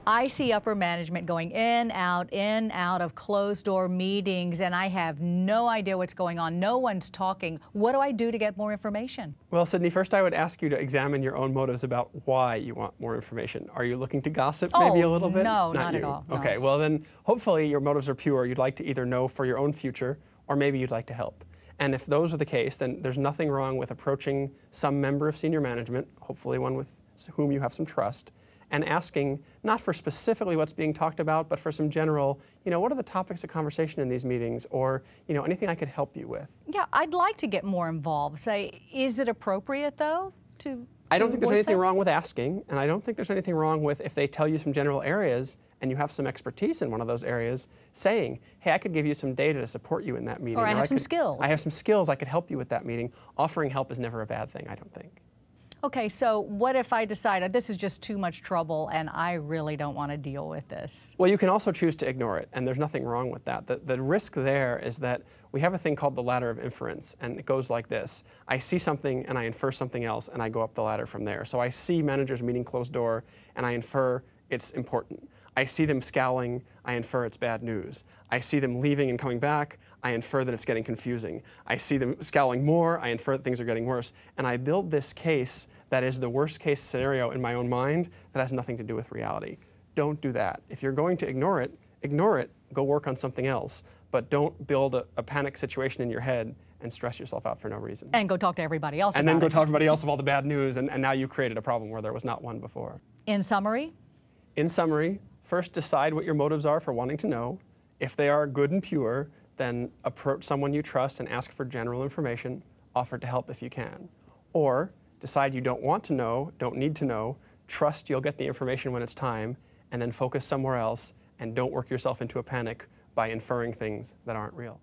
I see upper management going in, out of closed door meetings, and I have no idea what's going on. No one's talking. What do I do to get more information? Well, Sydney, first I would ask you to examine your own motives about why you want more information. Are you looking to gossip maybe a little bit? No, not at all. No. Okay, well then hopefully your motives are pure. You'd like to either know for your own future or maybe you'd like to help. And if those are the case, then there's nothing wrong with approaching some member of senior management, hopefully one with whom you have some trust, and asking not for specifically what's being talked about, but for some general, what are the topics of conversation in these meetings, or, anything I could help you with. Yeah, I'd like to get more involved. Say, is it appropriate, though, I don't think there's anything wrong with asking, and I don't think there's anything wrong with, if they tell you some general areas and you have some expertise in one of those areas, saying, hey, I could give you some data to support you in that meeting. Or I have some skills. I have some skills, I could help you with that meeting. Offering help is never a bad thing, I don't think. Okay, so what if I decide this is just too much trouble and I really don't want to deal with this? Well, you can also choose to ignore it, and there's nothing wrong with that. The risk there is that we have a thing called the ladder of inference, and it goes like this. I see something and I infer something else, and I go up the ladder from there. So I see managers meeting closed door, and I infer it's important. I see them scowling, I infer it's bad news. I see them leaving and coming back, I infer that it's getting confusing. I see them scowling more, I infer that things are getting worse. And I build this case that is the worst case scenario in my own mind that has nothing to do with reality. Don't do that. If you're going to ignore it, go work on something else. But don't build a panic situation in your head and stress yourself out for no reason. And go talk to everybody else about it. And then go tell everybody else of all the bad news, and now you've created a problem where there was not one before. In summary? In summary, first decide what your motives are for wanting to know. If they are good and pure, then approach someone you trust and ask for general information. Offer to help if you can. Or decide you don't want to know, don't need to know, trust you'll get the information when it's time, and then focus somewhere else, and don't work yourself into a panic by inferring things that aren't real.